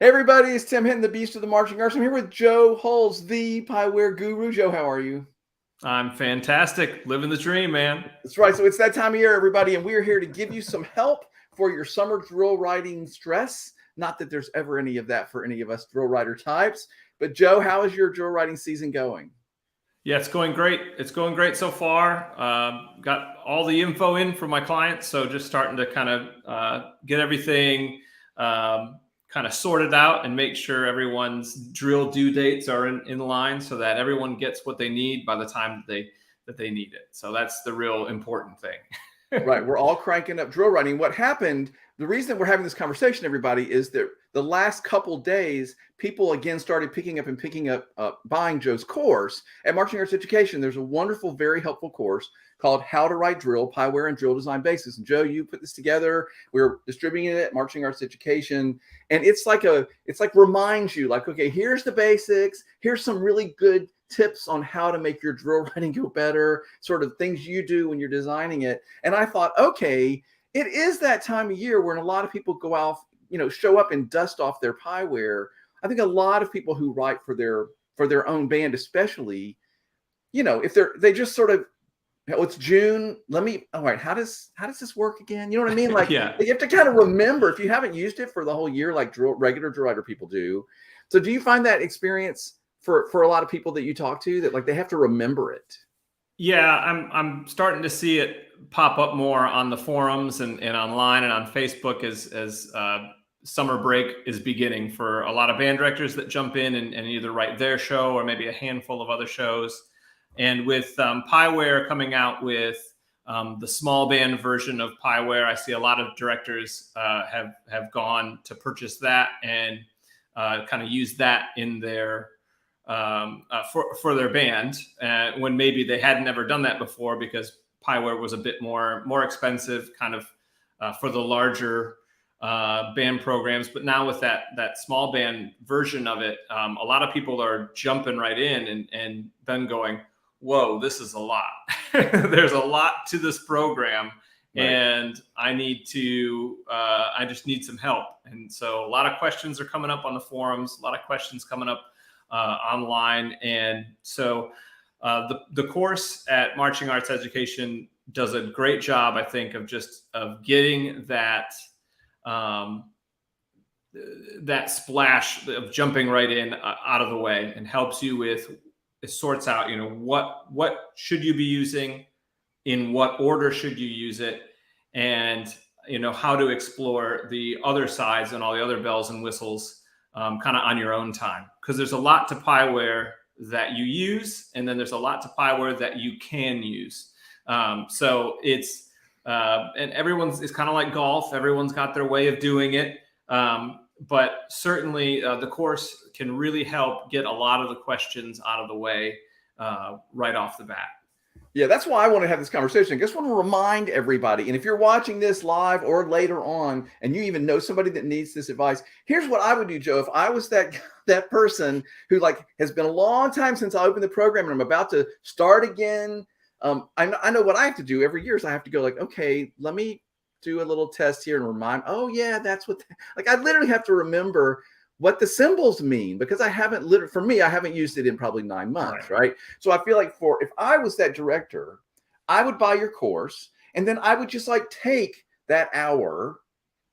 Hey everybody, it's Tim Hinton, the Beast of the Marching Arts. I'm here with Joe Huls, the PYWARE guru. Joe, how are you? I'm fantastic. Living the dream, man. That's right. So it's that time of year, everybody, and we are here to give you some help for your summer drill writing stress. Not that there's ever any of that for any of us drill writer types. But Joe, how is your drill writing season going? Yeah, it's going great. It's going great so far. Got all the info in from my clients, so just starting to kind of get everything kind of sorted out and make sure everyone's drill due dates are in line, so that everyone gets what they need by the time that they need it. So that's the real important thing. Right. We're all cranking up drill writing. What happened, the reason we're having this conversation, everybody, is that the last couple days, people again started picking up, buying Joe's course at Marching Arts Education. There's a wonderful, very helpful course called How to Write Drill, PYWARE and Drill Design Basics. And Joe, you put this together. We're distributing it at Marching Arts Education. And it's like reminds you, like, okay, here's the basics. Here's some really good tips on how to make your drill writing go better, sort of things you do when you're designing it. And I thought, okay, it is that time of year when a lot of people go out, show up and dust off their PYWARE. I think a lot of people who write for their own band, especially, if they just sort of, oh, it's June. All right, how does this work again? You know what I mean? Like, Yeah. you have to kind of remember if you haven't used it for the whole year, like regular drill writer people do. So do you find that experience for a lot of people that you talk to, that like they have to remember it? Yeah, I'm starting to see it pop up more on the forums and online and on Facebook as summer break is beginning for a lot of band directors that jump in and either write their show or maybe a handful of other shows. And with PYWARE coming out with the small band version of PYWARE, I see a lot of directors have gone to purchase that and kind of use that in their for their band when maybe they had never done that before, because PYWARE was a bit more expensive kind of for the larger band programs. But now with that small band version of it, a lot of people are jumping right in and then going, whoa, this is a lot. There's a lot to this program. Right. And I just need some help. And so a lot of questions are coming up on the forums, a lot of questions coming up online. And so the course at Marching Arts Education does a great job, I think, of getting that that splash of jumping right in out of the way, and helps you with, it sorts out, what should you be using, in what order should you use it, and how to explore the other sides and all the other bells and whistles kind of on your own time. Because there's a lot to PYWARE that you use, and then there's a lot to PYWARE that you can use. So it's and it's kind of like golf. Everyone's got their way of doing it. But certainly the course can really help get a lot of the questions out of the way right off the bat. Yeah, that's why I want to have this conversation. I just want to remind everybody, and if you're watching this live or later on, and you even know somebody that needs this advice, here's what I would do, Joe. If I was that person who, like, has been a long time since I opened the program and I'm about to start again, I know what I have to do every year is I have to go like, okay, let me do a little test here and remind, oh yeah, that's what, like, I literally have to remember what the symbols mean, because I haven't used it in probably 9 months. Right. So I feel like if I was that director, I would buy your course, and then I would just like take that hour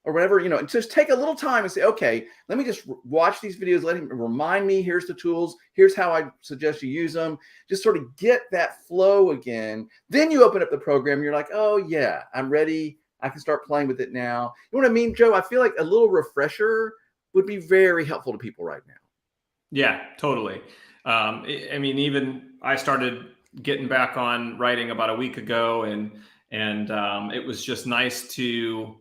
or whatever, and just take a little time and say, okay, let me just watch these videos. Let him remind me, here's the tools. Here's how I suggest you use them. Just sort of get that flow again. Then you open up the program. You're like, oh yeah, I'm ready. I can start playing with it now. You know what I mean, Joe? I feel like a little refresher would be very helpful to people right now. Yeah, totally. I mean, even I started getting back on writing about a week ago, and it was just nice to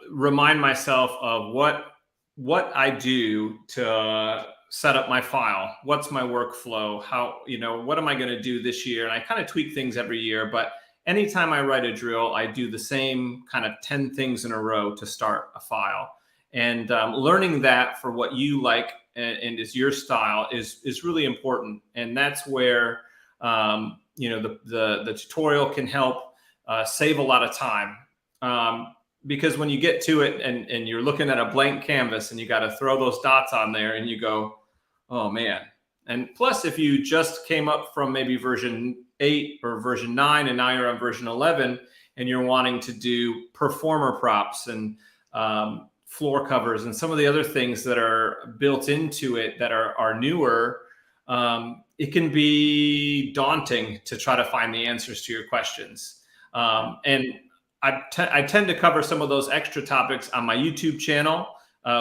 remind myself of what I do to set up my file. What's my workflow? How, what am I going to do this year? And I kind of tweak things every year, but anytime I write a drill, I do the same kind of 10 things in a row to start a file. And learning that for what you like and is your style is really important. And that's where the tutorial can help save a lot of time. because when you get to it and you're looking at a blank canvas and you got to throw those dots on there and you go, oh man. And plus, if you just came up from maybe version 8 or version 9 and now you're on version 11 and you're wanting to do performer props and floor covers and some of the other things that are built into it that are newer, it can be daunting to try to find the answers to your questions. And I tend to cover some of those extra topics on my YouTube channel,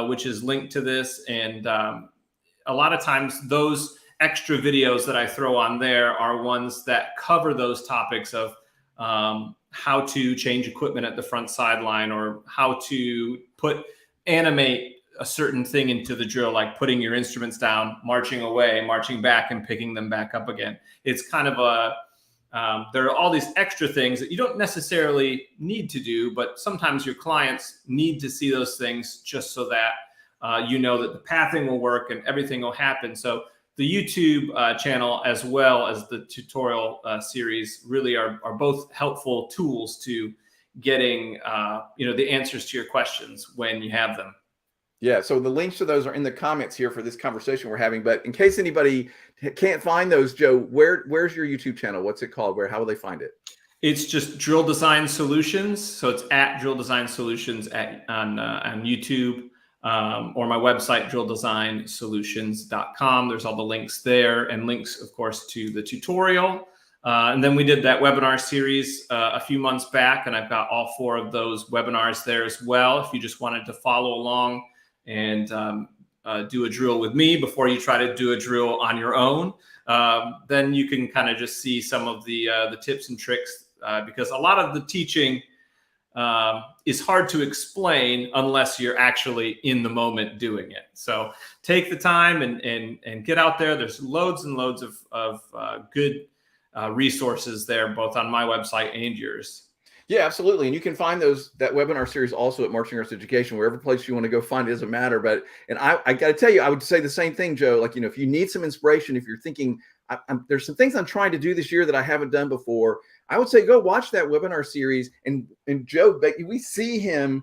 which is linked to this. And a lot of times those extra videos that I throw on there are ones that cover those topics of how to change equipment at the front sideline, or how to animate a certain thing into the drill, like putting your instruments down, marching away, marching back, and picking them back up again. It's kind of there are all these extra things that you don't necessarily need to do, but sometimes your clients need to see those things just so that you know that the pathing will work and everything will happen. So the YouTube channel, as well as the tutorial series, really are both helpful tools to getting the answers to your questions when you have them. Yeah, so the links to those are in the comments here for this conversation we're having. But in case anybody can't find those, Joe, where's your YouTube channel? What's it called? How will they find it? It's just Drill Design Solutions. So it's at Drill Design Solutions on YouTube, or my website, drilldesigsolutions.com. There's all the links there, and links, of course, to the tutorial. And then we did that webinar series a few months back, and I've got all 4 of those webinars there as well. If you just wanted to follow along and do a drill with me before you try to do a drill on your own, then you can kind of just see some of the tips and tricks, because a lot of the teaching is hard to explain unless you're actually in the moment doing it. So take the time and get out there. There's loads and loads of good resources there, both on my website and yours. Yeah, absolutely. And you can find that webinar series also at Marching Arts Education, wherever place you want to go find it, doesn't matter. But, and I got to tell you, I would say the same thing, Joe. Like, if you need some inspiration, if you're thinking, there's some things I'm trying to do this year that I haven't done before, I would say go watch that webinar series. And Joe, we see him,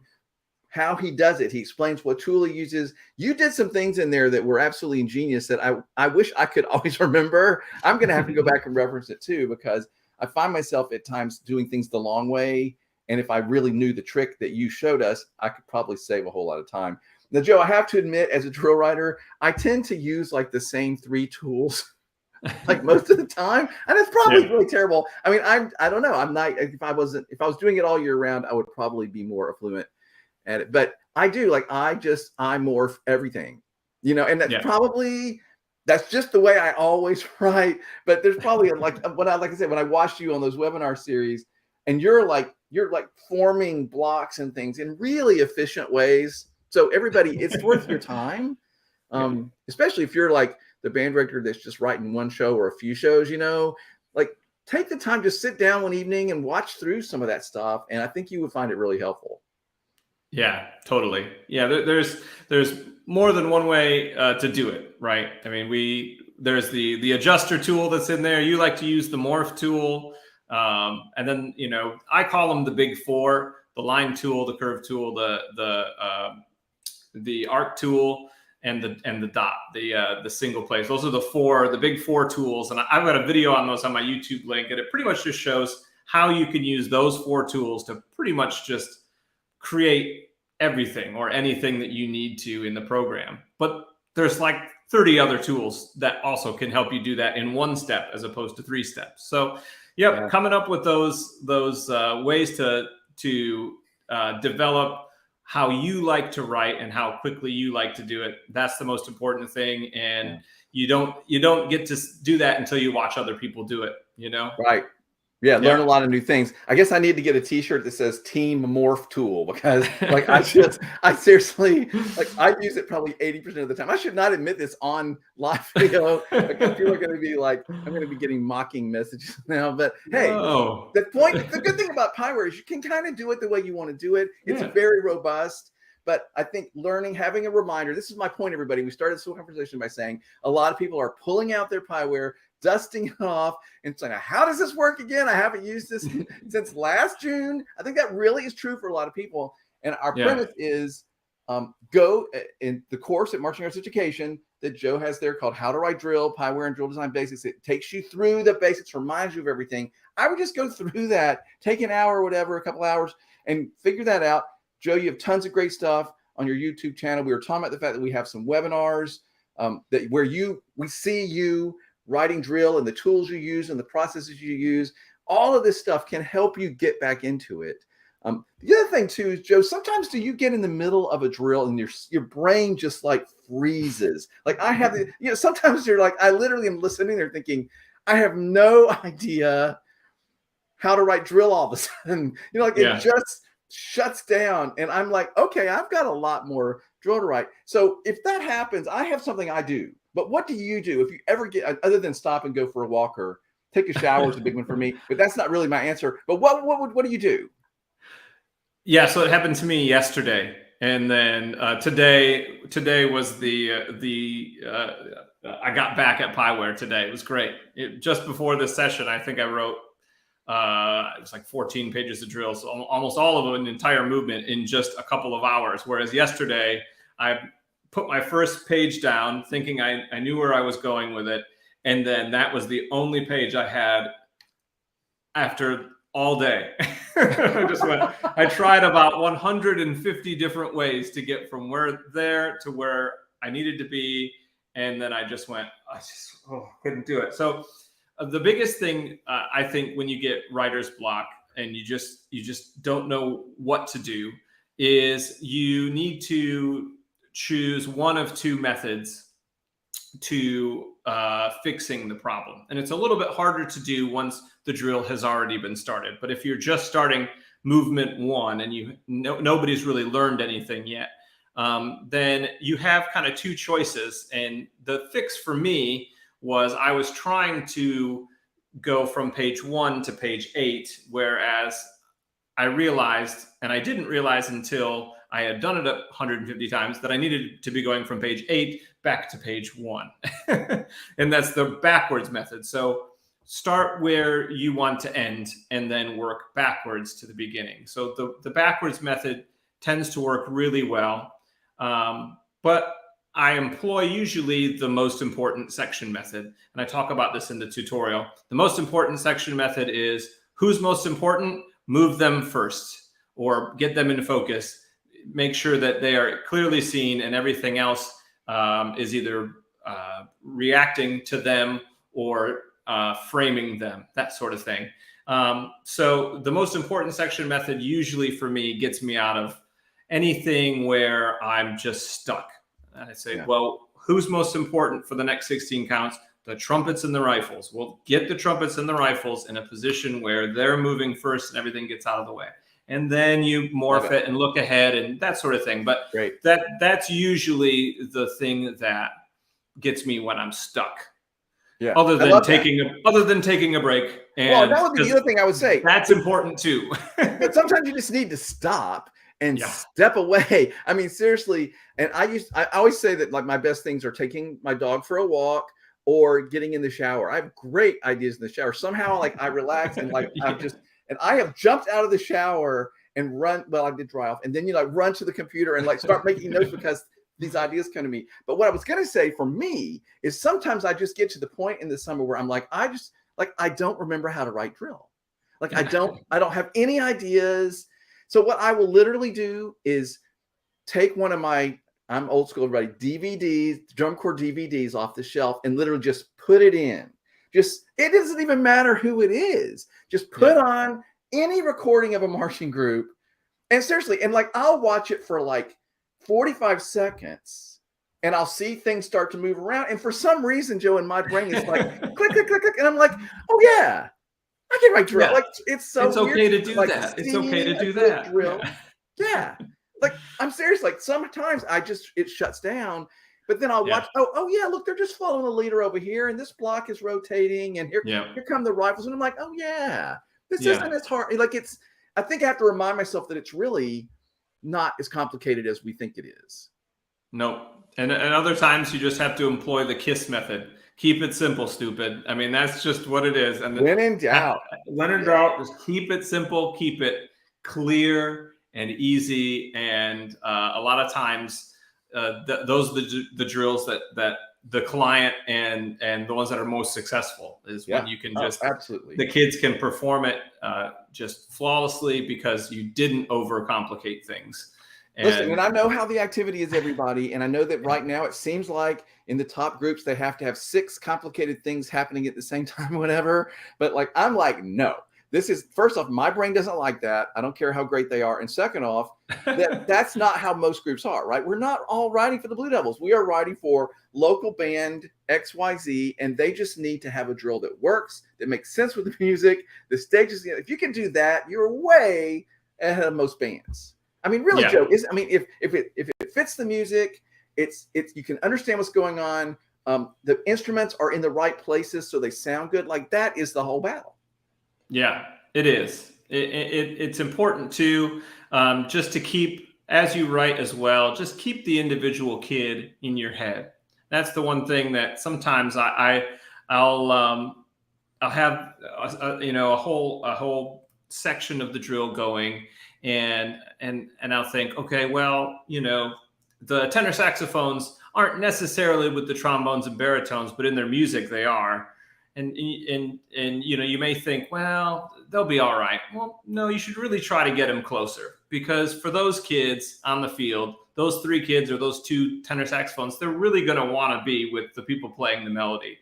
how he does it. He explains what tool he uses. You did some things in there that were absolutely ingenious that I wish I could always remember. I'm going to have to go back and reference it too, because I find myself at times doing things the long way. And if I really knew the trick that you showed us, I could probably save a whole lot of time. Now, Joe, I have to admit, as a drill writer, I tend to use like the same 3 tools like most of the time. And it's probably really terrible. I mean, I don't know. I'm not, if I was doing it all year round, I would probably be more affluent at it. But I do, like, I morph everything, and that's probably, that's just the way I always write. But there's probably like I said, when I watched you on those webinar series, and you're like forming blocks and things in really efficient ways. So everybody, it's worth your time, especially if you're like the band director that's just writing one show or a few shows. Like, take the time to sit down one evening and watch through some of that stuff, and I think you would find it really helpful. Yeah, totally. Yeah, there's more than one way to do it, right? I mean, there's the adjuster tool that's in there. You like to use the morph tool, and then I call them the big 4: the line tool, the curve tool, the arc tool, and the dot, the single place. Those are the big 4 tools, and I've got a video on those on my YouTube link, and it pretty much just shows how you can use those 4 tools to pretty much just create everything or anything that you need to in the program. But there's like 30 other tools that also can help you do that in 1 step as opposed to 3 steps. So coming up with those ways to develop how you like to write and how quickly you like to do it, that's the most important thing. And you don't get to do that until you watch other people do it, Right. Yeah, learn a lot of new things. I guess I need to get a T-shirt that says Team Morph Tool, because like I seriously, like, I use it probably 80% of the time. I should not admit this on live video, because people are going to be like, I'm going to be getting mocking messages now. But hey, the good thing about PYWARE is you can kind of do it the way you want to do it. It's very robust. But I think having a reminder, this is my point, everybody. We started this whole conversation by saying a lot of people are pulling out their PYWARE, dusting it off, and saying, how does this work again? I haven't used this since last June. I think that really is true for a lot of people. And our Yeah. premise is go in the course at Marching Arts Education that Joe has there called How to Write Drill, PYWARE and Drill Design Basics. It takes you through the basics, reminds you of everything. I would just go through that, take an hour or whatever, a couple hours, and figure that out. Joe, you have tons of great stuff on your YouTube channel. We were talking about the fact that we have some webinars where we see you writing drill and the tools you use and the processes you use. All of this stuff can help you get back into it. The other thing too is, Joe, sometimes do you get in the middle of a drill and your brain just like freezes? Like I have, sometimes you're like, I literally am listening there thinking, I have no idea how to write drill all of a sudden. It just shuts down. And I'm like, okay, I've got a lot more drill to write. So if that happens, I have something I do. But what do you do if you ever get, other than stop and go for a walk or take a shower is a big one for me, but that's not really my answer. But what do you do? Yeah, so it happened to me yesterday, and then today was I got back at PYWARE today. It was great. Just before this session, I think I wrote it was like 14 pages of drills, almost all of them, an entire movement in just a couple of hours. Whereas yesterday, I put my first page down, thinking I knew where I was going with it, and then that was the only page I had after all day. I tried about 150 different ways to get from there to where I needed to be. And then I just went, couldn't do it. So the biggest thing I think when you get writer's block and you just don't know what to do is you need to choose one of two methods to fixing the problem. And it's a little bit harder to do once the drill has already been started. But if you're just starting movement one and nobody's really learned anything yet, then you have kind of two choices. And the fix for me was I was trying to go from page 1 to page 8, whereas I realized, and I didn't realize until I had done it 150 times, that I needed to be going from page 8 back to page 1. And that's the backwards method. So start where you want to end and then work backwards to the beginning. So the backwards method tends to work really well. But I employ usually the most important section method. And I talk about this in the tutorial. The most important section method is who's most important, move them first or get them in focus. Make sure that they are clearly seen and everything else is either reacting to them or framing them, that sort of thing. So the most important section method usually for me gets me out of anything where I'm just stuck. And I say, well, who's most important for the next 16 counts? The trumpets and the rifles. Well, get the trumpets and the rifles in a position where they're moving first and everything gets out of the way. And then you morph it and look ahead and that sort of thing. But that's usually the thing that gets me when I'm stuck. Yeah. Other than taking a break. And that would be the other thing I would say. That's important too. But sometimes you just need to stop and step away. I mean, seriously. And I always say that like my best things are taking my dog for a walk or getting in the shower. I have great ideas in the shower. Somehow like I relax and like I have jumped out of the shower and run. Well, I did dry off. And then run to the computer and like start making notes because these ideas come to me. But what I was going to say for me is sometimes I just get to the point in the summer where I'm like, I don't remember how to write drill. Like I don't have any ideas. So what I will literally do is take one of my, I'm old school, everybody, DVDs, drum corps DVDs off the shelf and literally just put it in. It doesn't even matter who it is. Just put on any recording of a marching group. And seriously, and like I'll watch it for like 45 seconds and I'll see things start to move around. And for some reason, Joe, in my brain, it's like click, click, click, click. And I'm like, oh yeah, I can write drill. Like it's okay to do that. It's okay to do that. Drill. Yeah. Like I'm serious. Like sometimes it shuts down, but then I'll watch. Oh yeah, look, they're just following a leader over here, and this block is rotating, and here come the rifles, and I'm like, oh yeah, this isn't as hard. Like I think I have to remind myself that it's really not as complicated as we think it is. No, and other times you just have to employ the KISS method. Keep it simple, stupid. I mean, that's just what it is. And when in doubt, just keep it simple, keep it clear, and easy. And a lot of times those are the drills that the client and the ones that are most successful is when you can just, absolutely, the kids can perform it just flawlessly because you didn't overcomplicate things. Listen, and I know how the activity is, everybody, and I know that right now it seems like in the top groups they have to have 6 complicated things happening at the same time, whatever. But like, I'm like, no. This is, first off, my brain doesn't like that. I don't care how great they are. And second off, that's not how most groups are, right? We're not all writing for the Blue Devils. We are writing for local band XYZ, and they just need to have a drill that works, that makes sense with the music. The stages, if you can do that, you're way ahead of most bands. I mean, really, Joe, if it fits the music, it's you can understand what's going on. The instruments are in the right places, so they sound good. Like, that is the whole battle. Yeah, it is. It's important to just to keep, as you write as well, just keep the individual kid in your head. That's the one thing that sometimes I'll have a whole section of the drill going, and I'll think, okay, well, the tenor saxophones aren't necessarily with the trombones and baritones, but in their music they are. And you may think, well, they'll be all right. Well, no, you should really try to get them closer, because for those kids on the field, those 3 kids or those 2 tenor saxophones, they're really going to want to be with the people playing the melody.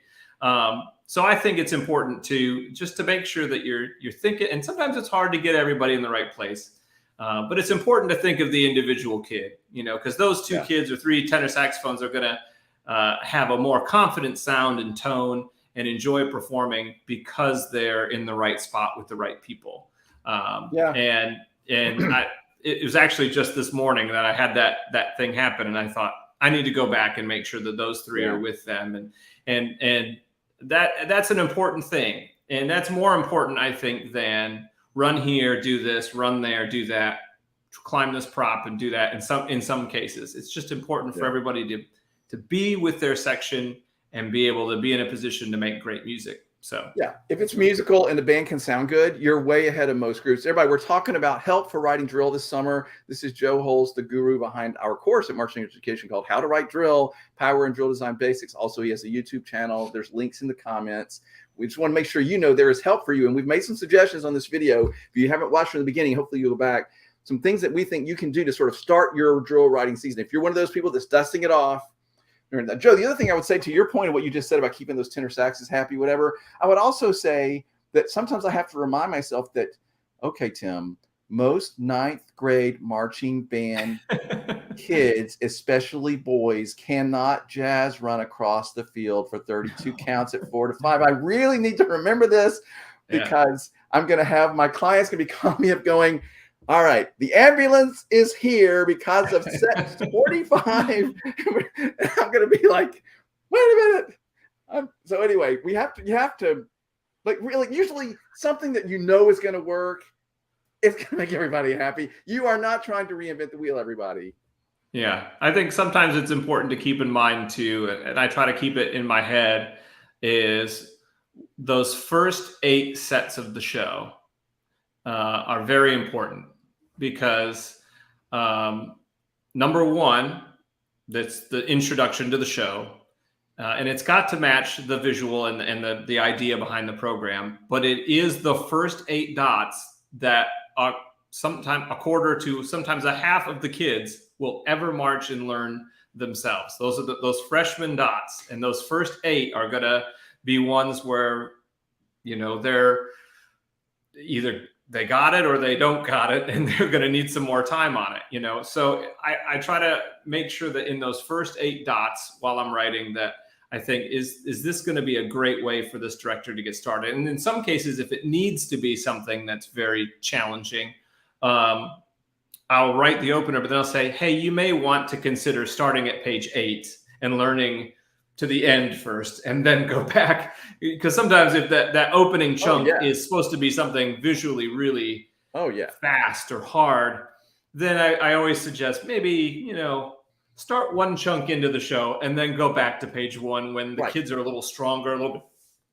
So I think it's important to make sure that you're thinking, and sometimes it's hard to get everybody in the right place. But it's important to think of the individual kid, because those 2 kids or 3 tenor saxophones are going to have a more confident sound and tone and enjoy performing because they're in the right spot with the right people. And it was actually just this morning that I had that thing happen, and I thought I need to go back and make sure that those 3 are with them, and that's an important thing, and that's more important, I think, than run here, do this, run there, do that, climb this prop and do that. In some cases, it's just important for everybody to be with their section and be able to be in a position to make great music. So yeah, if it's musical and the band can sound good, you're way ahead of most groups. Everybody, we're talking about help for writing drill this summer. This is Joe Huls, the guru behind our course at Marching Education called How to Write Drill, Power and Drill Design Basics. Also, he has a YouTube channel. There's links in the comments. We just want to make sure there is help for you. And we've made some suggestions on this video. If you haven't watched from the beginning, hopefully you'll go back. Some things that we think you can do to sort of start your drill writing season. If you're one of those people that's dusting it off, Joe, the other thing I would say to your point of what you just said about keeping those tenor saxes happy, whatever, I would also say that sometimes I have to remind myself that, okay, Tim, most 9th grade marching band kids, especially boys, cannot jazz run across the field for 32 counts at 4 to 5. I really need to remember this, because I'm going to have my clients going to be calling me up going, all right, the ambulance is here because of set 45. I'm going to be like, wait a minute. So anyway, you have to, like, really, usually something that is going to work, it's going to make everybody happy. You are not trying to reinvent the wheel, everybody. Yeah, I think sometimes it's important to keep in mind too, and I try to keep it in my head, is those first 8 sets of the show are very important, because number 1, that's the introduction to the show, and it's got to match the visual and the idea behind the program, but it is the first 8 dots that are sometimes a quarter to sometimes a half of the kids will ever march and learn themselves. Those are those freshman dots, and those first 8 are going to be ones where they're either they got it or they don't got it, and they're going to need some more time on it, So I try to make sure that in those first 8 dots while I'm writing, that I think, is this going to be a great way for this director to get started? And in some cases, if it needs to be something that's very challenging, I'll write the opener, but then I'll say, hey, you may want to consider starting at page 8 and learning to the end first, and then go back, because sometimes if that opening chunk is supposed to be something visually really fast or hard, then I always suggest maybe start one chunk into the show and then go back to page 1 when the kids are a little stronger, a little bit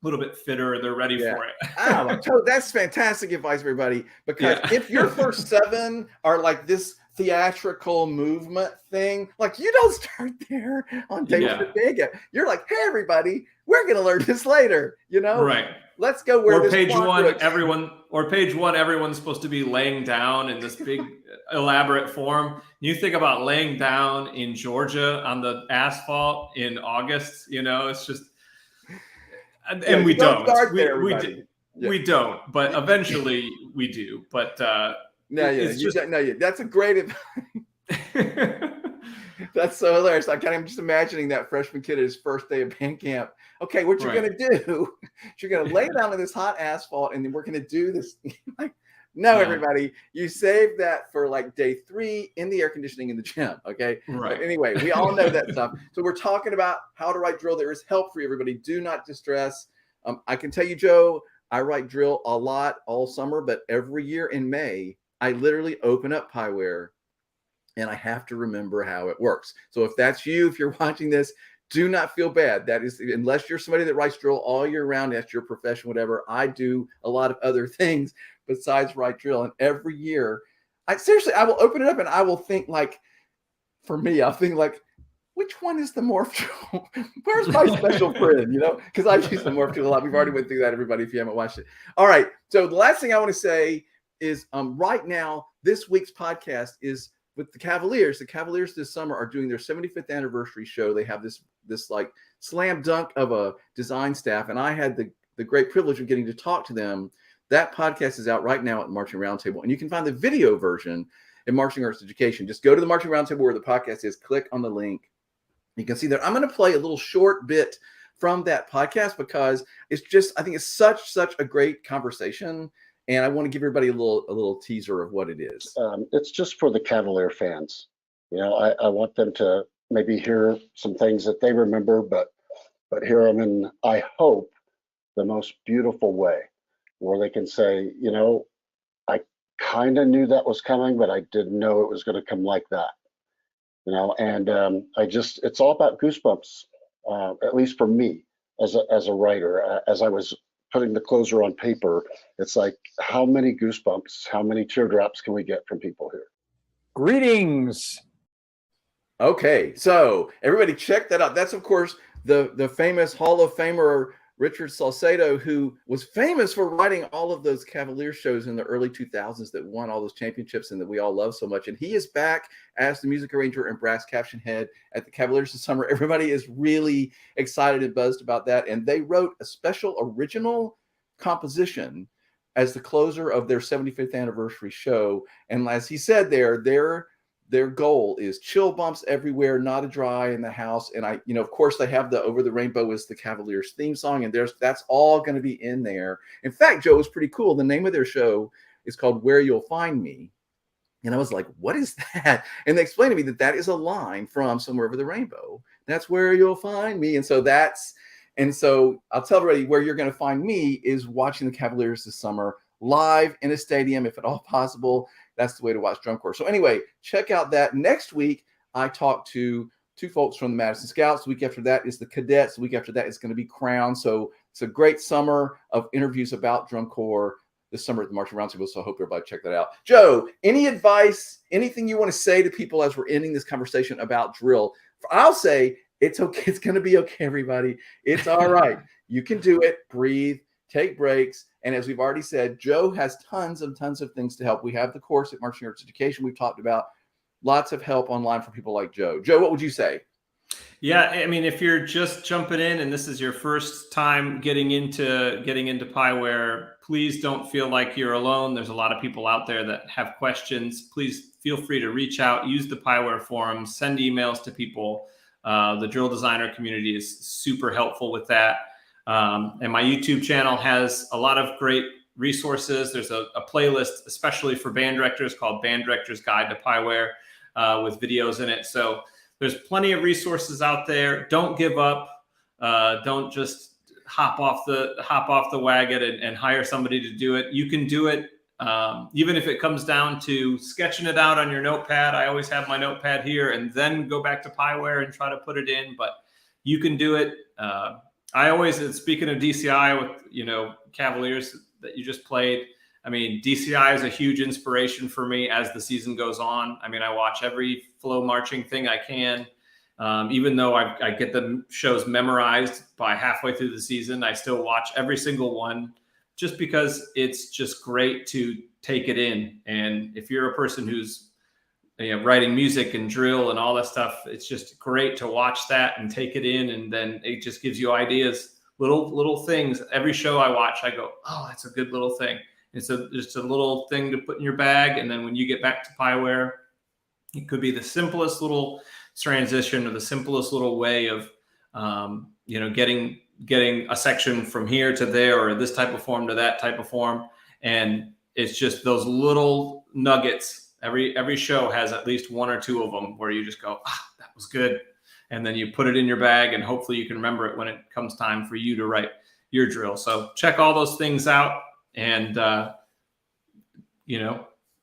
little bit fitter. They're ready Yeah. for it. That's fantastic advice, everybody. Because Yeah. if your first 7 are like this theatrical movement thing, like you don't start there on day 1 Yeah. of Vega. You're like, hey, everybody, we're going to learn this later. Right. Let's go where Or this page quad one, brooks. everyone's supposed to be laying down in this big elaborate form. You think about laying down in Georgia on the asphalt in August, it's just, and we don't. Start there, everybody. We don't, but eventually we do. But that's a great advice. That's so hilarious. I'm just imagining that freshman kid at his first day of band camp. Okay, what you're going to do, you're going to lay down on this hot asphalt, and then we're going to do this. Everybody, you save that for like day 3 in the air conditioning in the gym. Okay. Right. But anyway, we all know that stuff. So we're talking about how to write drill. There is help for everybody. Do not distress. I can tell you, Joe, I write drill a lot all summer, but every year in May, I literally open up PYWARE and I have to remember how it works. So if that's you, if you're watching this, do not feel bad. That is, unless you're somebody that writes drill all year round, that's your profession, whatever. I do a lot of other things besides write drill. And every year, I will open it up and I will think like, for me, I'll think like, which one is the morph tool? Where's my special friend? Because I use the morph tool a lot. We've already went through that, everybody, if you haven't watched it. All right. So the last thing I want to say is right now, this week's podcast is with the Cavaliers. The Cavaliers this summer are doing their 75th anniversary show. They have this like slam dunk of a design staff. And I had the great privilege of getting to talk to them. That podcast is out right now at the Marching Roundtable. And you can find the video version in Marching Arts Education. Just go to the Marching Roundtable where the podcast is, click on the link. You can see that. I'm going to play a little short bit from that podcast because I think it's such a great conversation. And I want to give everybody a little teaser of what it is. It's just for the Cavalier fans. I want them to maybe hear some things that they remember, but hear them in, I hope, the most beautiful way, where they can say, I kind of knew that was coming, but I didn't know it was going to come like that. And it's all about goosebumps, at least for me as a writer. As I was putting the closer on paper, it's like, how many goosebumps, how many teardrops can we get from people here? Greetings. Okay, so everybody check that out. That's, of course, the famous Hall of Famer Richard Salcedo, who was famous for writing all of those Cavalier shows in the early 2000s that won all those championships and that we all love so much. And he is back as the music arranger and brass caption head at the Cavaliers this summer. Everybody is really excited and buzzed about that. And they wrote a special original composition as the closer of their 75th anniversary show. And as he said their goal is chill bumps everywhere, not a dry in the house. And of course, they have the Over the Rainbow is the Cavaliers theme song, and that's all going to be in there. In fact, Joe, was pretty cool. The name of their show is called Where You'll Find Me. And I was like, what is that? And they explained to me that is a line from Somewhere Over the Rainbow. That's where you'll find me. And so I'll tell everybody where you're going to find me is watching the Cavaliers this summer live in a stadium, if at all possible. That's the way to watch drum corps. So anyway, check out that. Next week, I talked to 2 folks from the Madison Scouts. The week after that is the Cadets. The week after that is going to be Crown. So it's a great summer of interviews about drum corps this summer at the Marching Roundtable. So I hope everybody check that out. Joe, any advice, anything you want to say to people as we're ending this conversation about drill? I'll say it's okay. It's going to be okay, everybody. It's all right. You can do it. Breathe. Take breaks. And as we've already said, Joe has tons of things to help. We have the course at Marching Arts Education we've talked about. Lots of help online for people like Joe. Joe, what would you say? Yeah, I mean, if you're just jumping in and this is your first time getting into PYWARE, please don't feel like you're alone. There's a lot of people out there that have questions. Please feel free to reach out, use the PYWARE forums, send emails to people. The drill designer community is super helpful with that. And my YouTube channel has a lot of great resources. There's a playlist, especially for band directors, called Band Director's Guide to PYWARE, with videos in it. So there's plenty of resources out there. Don't give up. Don't just hop off the wagon and hire somebody to do it. You can do it, even if it comes down to sketching it out on your notepad. I always have my notepad here, and then go back to PYWARE and try to put it in. But you can do it. I always, speaking of DCI with, Cavaliers that you just played, I mean, DCI is a huge inspiration for me as the season goes on. I mean, I watch every flow marching thing I can. Even though I get the shows memorized by halfway through the season, I still watch every single one just because it's just great to take it in. And if you're a person who's writing music and drill and all that stuff, it's just great to watch that and take it in. And then it just gives you ideas, little things. Every show I watch, I go, oh, that's a good little thing. It's just a little thing to put in your bag. And then when you get back to PYWARE, it could be the simplest little transition or the simplest little way of, getting a section from here to there, or this type of form to that type of form. And it's just those little nuggets. Every show has at least one or two of them where you just go, that was good. And then you put it in your bag, and hopefully you can remember it when it comes time for you to write your drill. So check all those things out, and,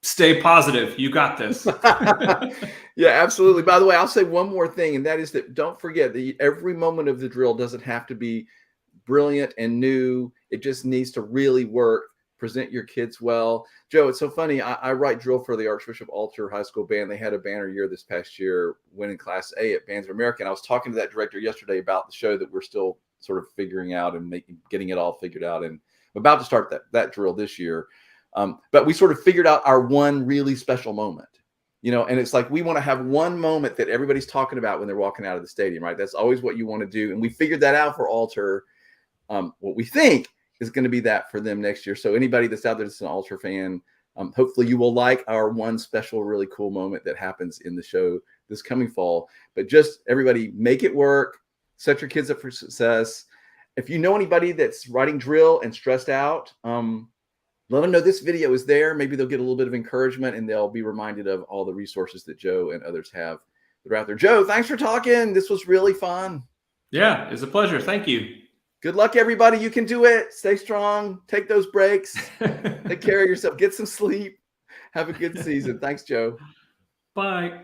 stay positive. You got this. Yeah, absolutely. By the way, I'll say one more thing, and that is that don't forget that every moment of the drill doesn't have to be brilliant and new. It just needs to really work. Present your kids well. Joe, it's so funny. I write drill for the Archbishop Alter High School Band. They had a banner year this past year, winning Class A at Bands of America. And I was talking to that director yesterday about the show that we're still sort of figuring out and getting it all figured out. And I'm about to start that drill this year. But we sort of figured out our one really special moment, and it's like we want to have one moment that everybody's talking about when they're walking out of the stadium, right? That's always what you want to do. And we figured that out for Alter. What we think is going to be that for them next year. So anybody that's out there that's an Alter fan, hopefully you will like our one special, really cool moment that happens in the show this coming fall. But just everybody, make it work. Set your kids up for success. If you know anybody that's writing drill and stressed out, let them know this video is there. Maybe they'll get a little bit of encouragement, and they'll be reminded of all the resources that Joe and others have that are out there. Joe, thanks for talking. This was really fun. Yeah, it's a pleasure. Thank you. Good luck, everybody. You can do it. Stay strong. Take those breaks. Take care of yourself. Get some sleep. Have a good season. Thanks, Joe. Bye.